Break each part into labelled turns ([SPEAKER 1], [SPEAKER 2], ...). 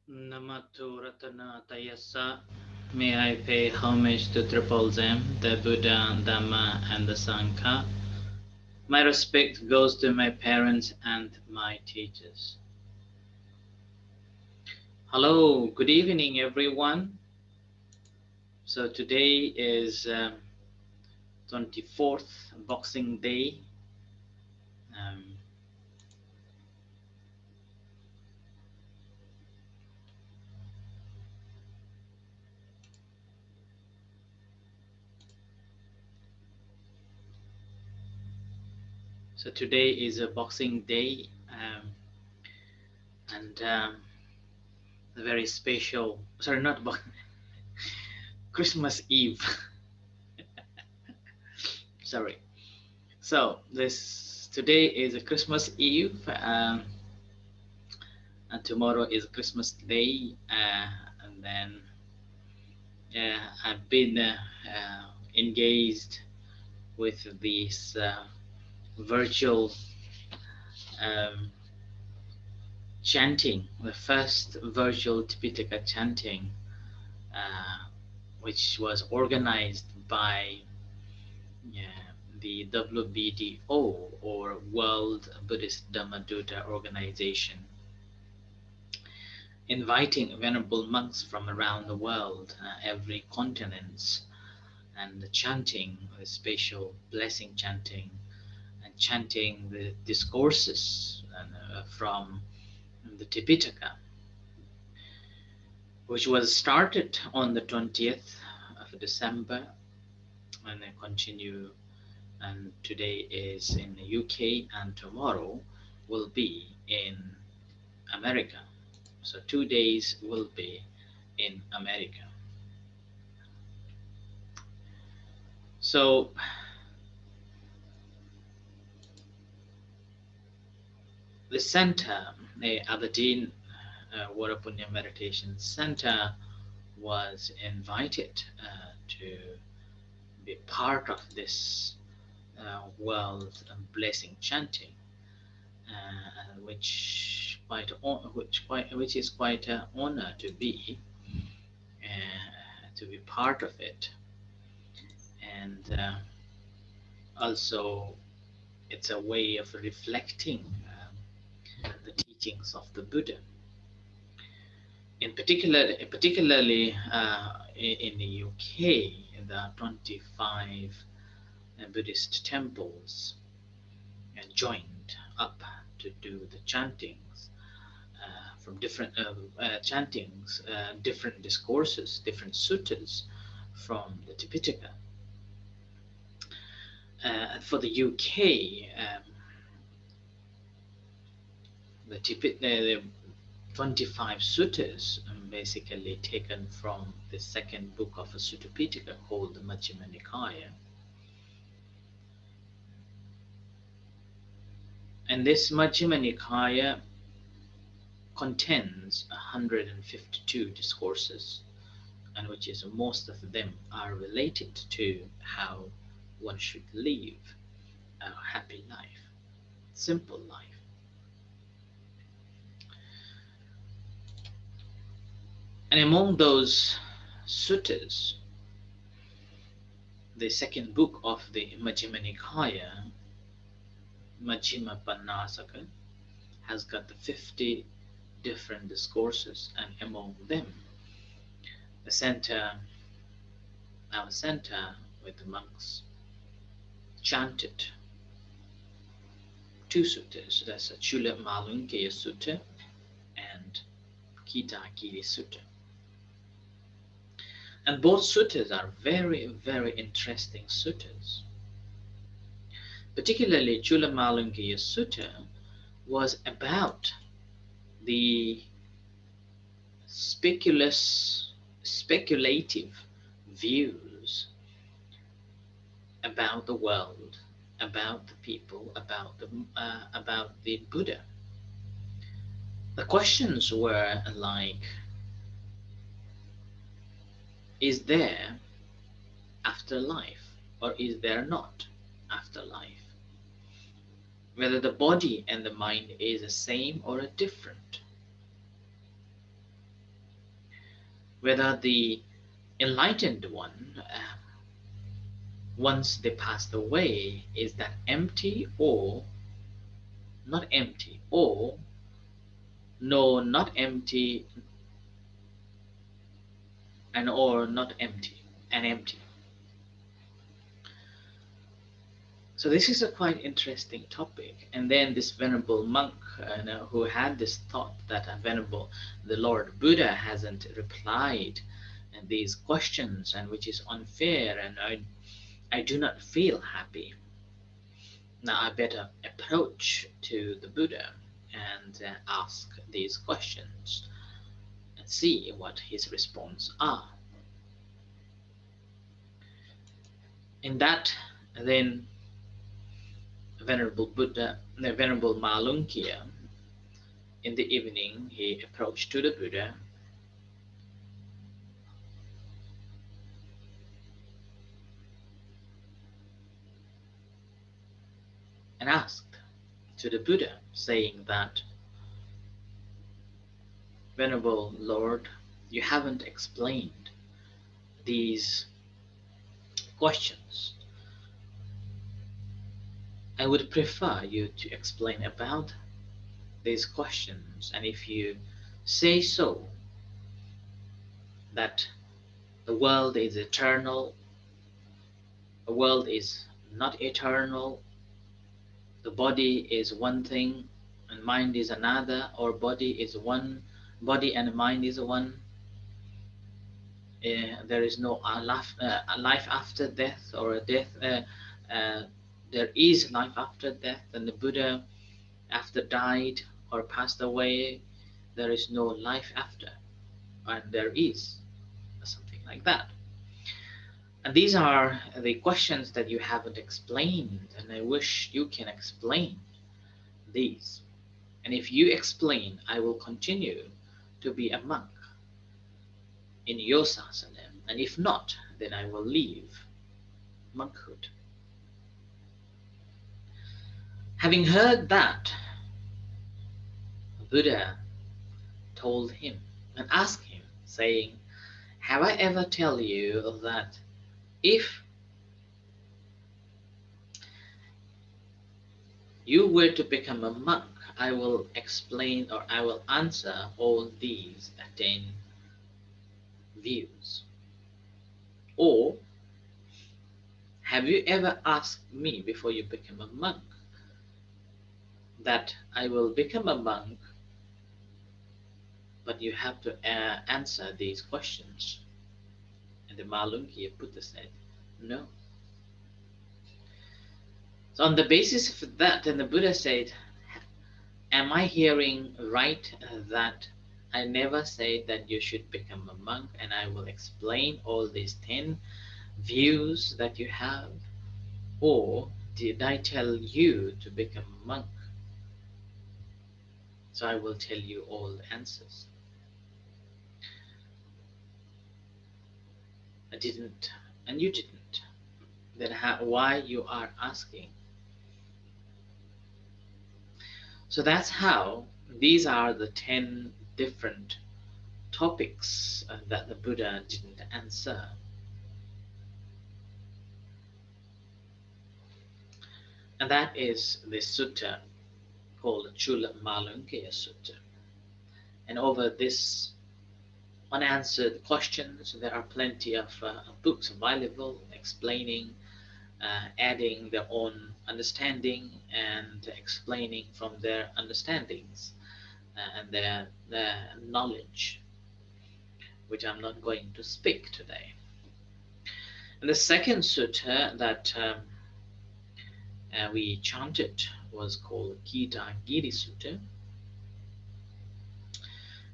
[SPEAKER 1] Namato Ratana Tayasa. May I pay homage to Triple Them, the Buddha, Dhamma, and the Sangha. My respect goes to my parents and my teachers. Hello, good evening, everyone. So today is 24th Boxing Day. Um, so today is a Boxing Day, and a very special. Sorry, not Christmas Eve. Sorry. So this today is a Christmas Eve, and tomorrow is Christmas Day, and then I've been engaged with this virtual um, chanting, the first virtual Tipitaka chanting, uh, which was organized by the WBDO, or World Buddhist Dhammadutta Organization, inviting venerable monks from around the world, every continent, and chanting the special blessing chanting, and chanting the discourses from the Tipitaka, which was started on the 20th of December and then continue. And today is in the UK, and tomorrow will be in America. So 2 days will be in America. So the center, the Aberdeen Warapunya Meditation Center, was invited to be part of this world blessing chanting, which is quite an honor to be part of it, and also it's a way of reflecting the teachings of the Buddha. Particularly in the UK, there are 25 Buddhist temples joined up to do the chantings from different chantings, different discourses, different suttas from the Tipitaka. For the UK, the 25 suttas basically taken from the second book of a Sutta Pitaka called the Majjhima Nikaya. And this Majjhima Nikaya contains 152 discourses, and which is most of them are related to how one should live a happy life, simple life. And among those suttas, the second book of the Majjhima Nikaya, Majjhima Panasaka, has got the 50 different discourses, and among them, the center, our center with the monks, chanted two suttas. That's a Chula Malunkeya Sutta and Kitagiri Sutta. And both suttas are very, very interesting suttas. Particularly Chula Malunkeya Sutta was about the speculative views about the world, about the people, about the Buddha. The questions were like, is there afterlife, or is there not afterlife? Whether the body and the mind is the same or different. whether the enlightened one, once they passed away, is that empty or not empty, or no, not empty, and or not empty, and empty. So this is a quite interesting topic. And then this venerable monk, who had this thought that the Lord Buddha hasn't replied and these questions, and which is unfair, and I do not feel happy. Now I better approach to the Buddha and ask these questions and see what his response are. In that, then Venerable Malunkia, in the evening, he approached to the Buddha and asked to the Buddha, saying that, Venerable Lord, you haven't explained these questions. I would prefer you to explain about these questions, and if you say so, that the world is eternal, the world is not eternal, the body is one thing and mind is another, or body is one, body and mind is one, there is no life after death, or a death, there is life after death, and the Buddha after died or passed away, there is no life after, and there is something like that. And these are the questions that you haven't explained, and I wish you can explain these. And if you explain, I will continue to be a monk in your sasana, and if not, then I will leave monkhood. Having heard that, Buddha told him and asked him, saying, have I ever tell you that if you were to become a monk, I will explain, or I will answer all these 10 views? Or have you ever asked me before you become a monk that I will become a monk, but you have to answer these questions? And the Malunki Buddha said, no. So on the basis of that, then the Buddha said, am I hearing right that I never said that you should become a monk, and I will explain all these 10 views that you have? Or did I tell you to become a monk? So I will tell you all the answers. I didn't, and you didn't. Then why you are asking? So that's how these are the 10 different topics that the Buddha didn't answer. And that is the sutta called Chula Malunkeya Sutta. And over this unanswered questions, there are plenty of books available explaining, adding their own understanding and explaining from their understandings and their knowledge, which I'm not going to speak today. And the second sutta that we chanted was called Kitagiri Sutta.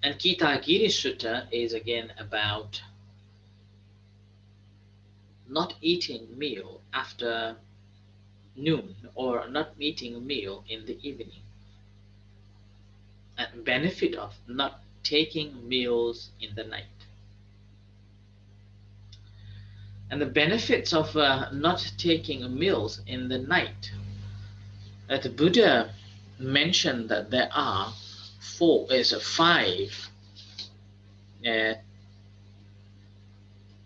[SPEAKER 1] And Kitagiri Sutta is again about not eating meal after noon, or not eating a meal in the evening, and benefit of not taking meals in the night. And the benefits of not taking meals in the night, that the Buddha mentioned that there are five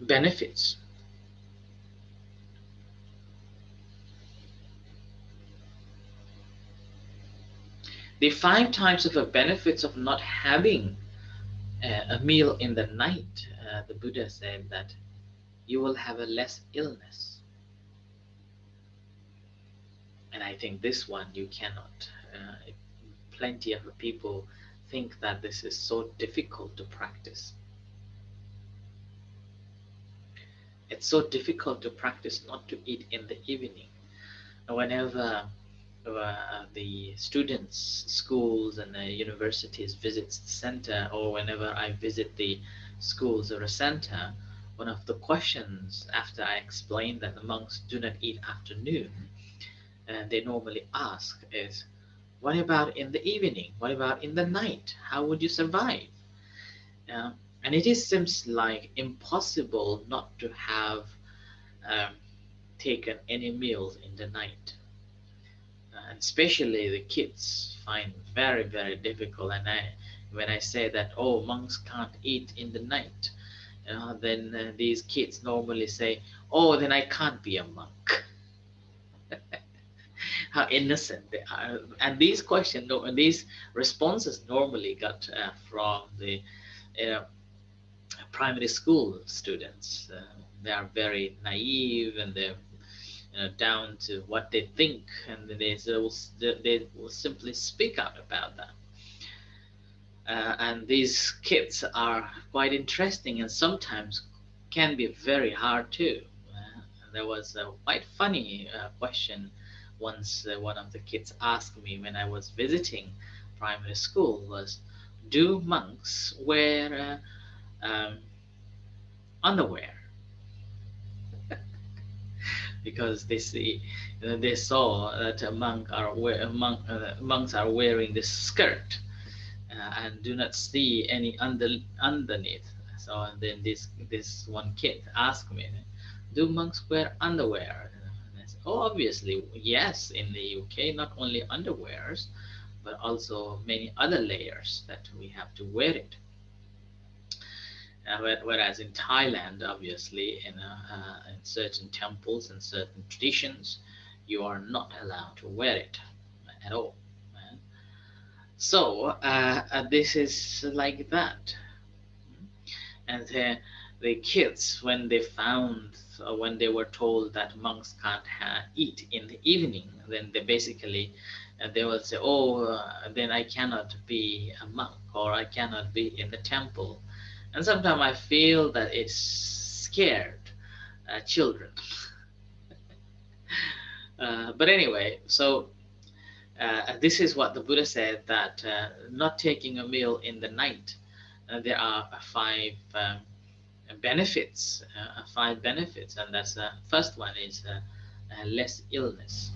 [SPEAKER 1] benefits. The five types of benefits of not having a meal in the night, the Buddha said that you will have a less illness. And I think this one you cannot. Plenty of people think that this is so difficult to practice. It's so difficult to practice not to eat in the evening. Whenever the students, schools, and universities visits the center, or whenever I visit the schools or a center, one of the questions after I explain that the monks do not eat afternoon, and they normally ask is, what about in the evening? What about in the night? How would you survive? Uh, and it seems like impossible not to have um, taken any meals in the night. And especially the kids find very, very difficult. And when I say that, oh, monks can't eat in the night, then these kids normally say, oh, then I can't be a monk. How innocent they are. And these questions, these responses normally got from the uh, primary school students. They are very naive, and they're down to what they think, and they will simply speak out about that. And these kids are quite interesting, and sometimes can be very hard too. There was a quite funny question once. One of the kids asked me when I was visiting primary school was, "Do monks wear underwear?" Because they saw that monks are wearing this skirt and do not see any underneath. So then this one kid asked me, "Do monks wear underwear?" And I said, "Oh, obviously, yes. In the UK, not only underwears, but also many other layers that we have to wear it." Whereas in Thailand, obviously, in certain temples and certain traditions, you are not allowed to wear it at all. So this is like that. And the kids, when they found, when they were told that monks can't eat in the evening, then they basically they will say, "Oh, then I cannot be a monk, or I cannot be in the temple." And sometimes I feel that it's scared children. But anyway, so this is what the Buddha said, that not taking a meal in the night, there are benefits, five benefits, and that's first one is less illness.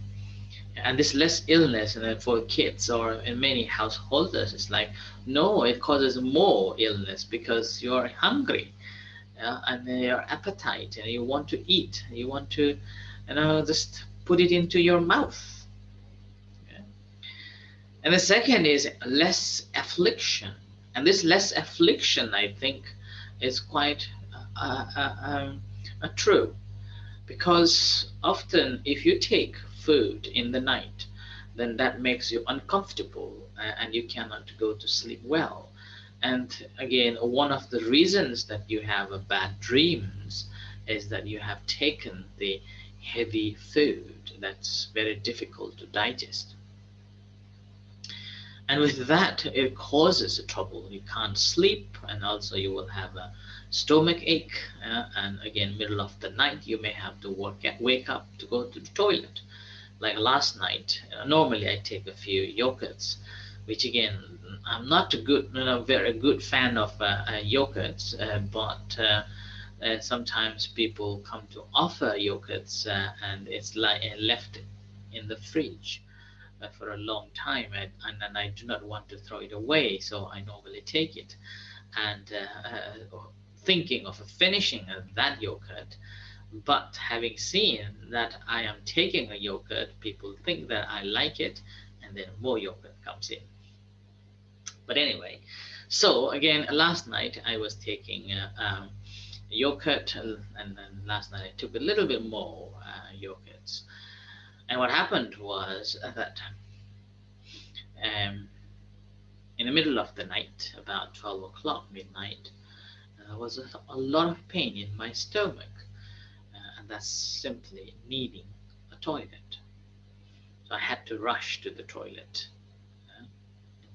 [SPEAKER 1] And this less illness, and then for kids or in many householders, it's like, no, it causes more illness because you're hungry, and your appetite, and you want to eat, you want to, just put it into your mouth. Yeah. And the second is less affliction. And this less affliction, I think, is quite true. Because often, if you take food in the night, then that makes you uncomfortable and you cannot go to sleep well. And again, one of the reasons that you have a bad dreams is that you have taken the heavy food that's very difficult to digest. And with that, it causes trouble. You can't sleep, and also you will have a stomach ache. And again, middle of the night, you may have to wake up to go to the toilet. Like last night, normally I take a few yogurts, which again, I'm not a good, very good fan of yogurts, but sometimes people come to offer yogurts, and it's like left in the fridge for a long time, and I do not want to throw it away, so I normally take it. And thinking of finishing that yogurt, but having seen that I am taking a yogurt, people think that I like it, and then more yogurt comes in. But anyway, so again, last night I was taking yogurt, and then last night I took a little bit more yogurts. And what happened was that um, in the middle of the night, about 12 o'clock midnight, there was a lot of pain in my stomach, and that's simply needing a toilet. So I had to rush to the toilet and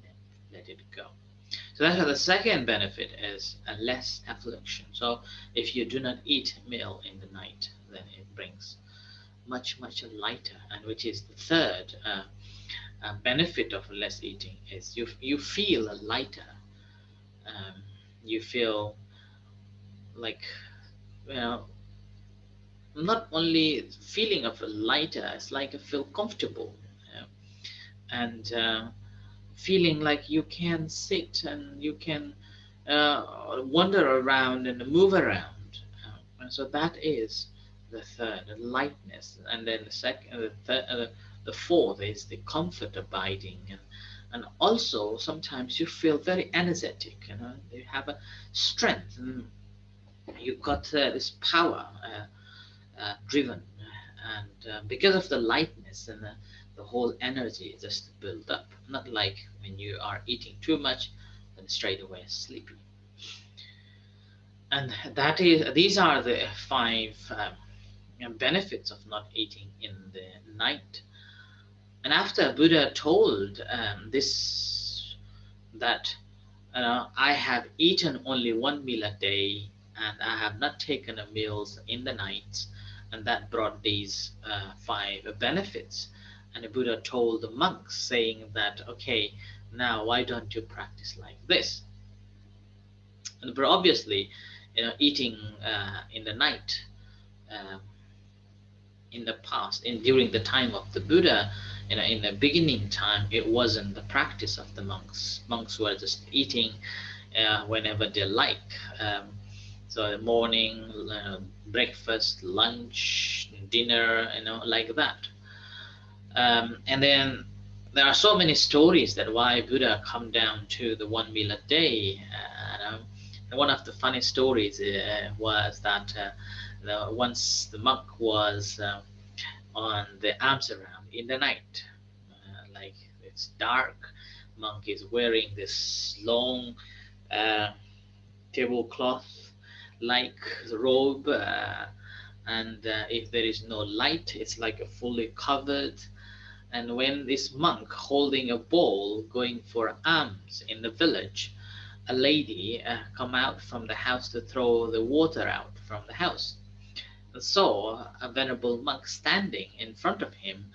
[SPEAKER 1] then let it go. So that's the second benefit is a less affliction. So if you do not eat meal in the night, then it brings much lighter, and which is the third benefit of less eating is you feel lighter. Um, you feel like, you know, not only feeling of lighter, it's like I feel comfortable, and feeling like you can sit and you can wander around and move around. And so that is the third, the lightness. And then the second, the fourth is the comfort abiding. And also sometimes you feel very energetic, you have a strength, and you got this power driven, and because of the lightness, and the whole energy just build up, not like when you are eating too much and straight away sleepy. And that is, these are the five benefits of not eating in the night. And after Buddha told this, that I have eaten only one meal a day, and I have not taken a meals in the night, and that brought these five benefits. And the Buddha told the monks, saying that, okay, now why don't you practice like this? But obviously, eating in the night, um, in the past, during the time of the Buddha, in the beginning time, it wasn't the practice of the monks. Monks were just eating whenever they like. So morning, breakfast, lunch, dinner, like that. And then there are so many stories that why Buddha come down to the one meal a day. And one of the funny stories was that once the monk was on the arms around in the night, like it's dark. Monk is wearing this long uh, tablecloth like robe, and if there is no light, it's like a fully covered. And when this monk holding a bowl going for alms in the village, a lady come out from the house to throw the water out from the house, and saw a venerable monk standing in front of him,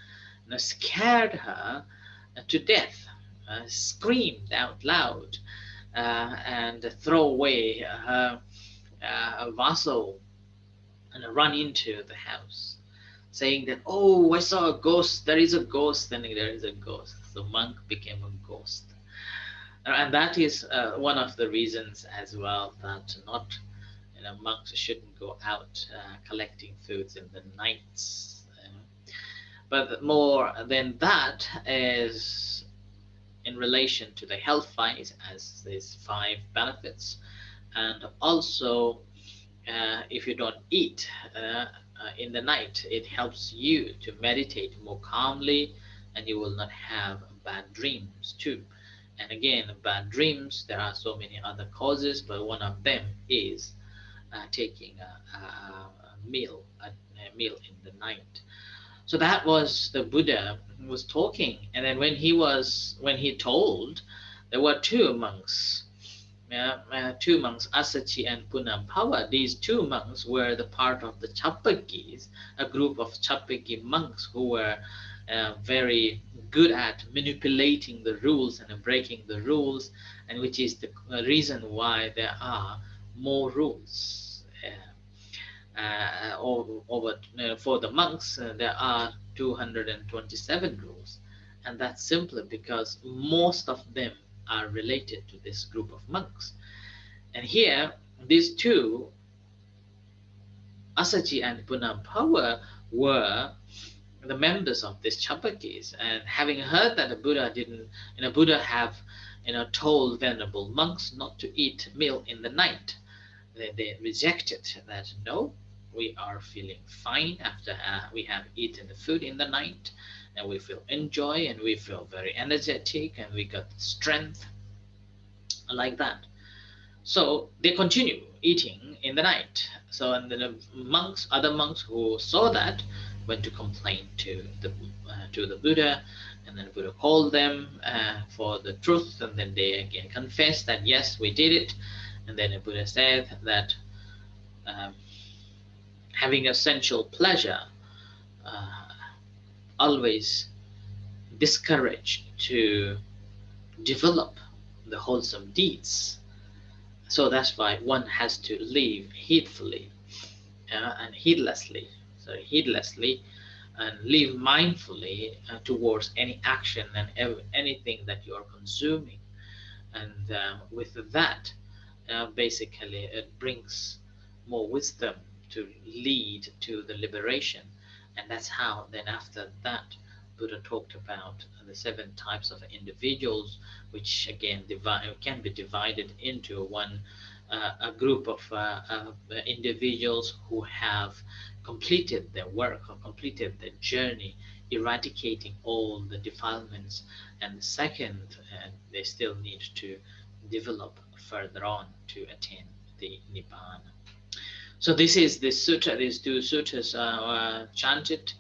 [SPEAKER 1] and scared her to death, screamed out loud, and throw away her vessel and run into the house, saying that, oh, I saw a ghost, there is a ghost, and there is a ghost. So monk became a ghost. And that is one of the reasons as well that not, monks shouldn't go out collecting foods in the nights. But more than that is in relation to the health wise, as these five benefits, and also if you don't eat in the night, it helps you to meditate more calmly, and you will not have bad dreams too. And again, bad dreams, there are so many other causes, but one of them is taking a meal in the night. So that was the Buddha was talking, and then when he told, there were two monks, Asachi and Punampava. These two monks were the part of the Chapagis, a group of Chapagi monks who were very good at manipulating the rules and breaking the rules, and which is the reason why there are more rules. Over for the monks, there are 227 rules, and that's simply because most of them are related to this group of monks. And here, these two, Asaji and Punampawa, were the members of these Chapakis, and having heard that the Buddha didn't, Buddha have, told venerable monks not to eat meal in the night, They rejected that. No, we are feeling fine after we have eaten the food in the night, and we feel enjoy, and we feel very energetic, and we got strength like that. So they continue eating in the night. So and then the monks, other monks who saw that, went to complain to the Buddha, and then Buddha called them for the truth, and then they again confessed that yes, we did it, and then the Buddha said that um, having a sensual pleasure uh, always discourage to develop the wholesome deeds. So that's why one has to live heedfully and heedlessly. So heedlessly and live mindfully towards any action and anything that you are consuming. And with that, basically, it brings more wisdom to lead to the liberation. And that's how, then, after that, Buddha talked about the seven types of individuals, which again can be divided into a group of individuals who have completed their work or completed their journey, eradicating all the defilements, and the second, they still need to develop further on to attain the Nibbana. So this is this sutta. These two suttas are chanted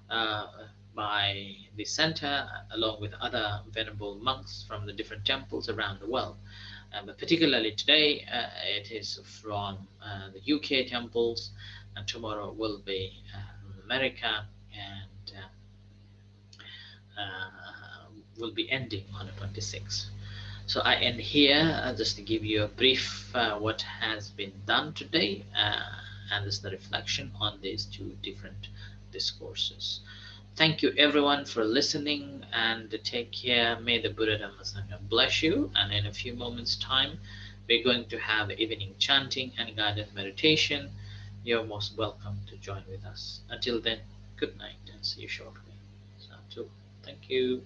[SPEAKER 1] uh, by the center along with other venerable monks from the different temples around the world. But particularly today, it is from the UK temples, and tomorrow will be America, and will be ending on the 26th. So I end here just to give you a brief what has been done today, and this is the reflection on these two different discourses. Thank you everyone for listening, and take care. May the Buddha Dhamma Sangha bless you. And in a few moments' time, we're going to have evening chanting and guided meditation. You're most welcome to join with us. Until then, good night and see you shortly. So, thank you.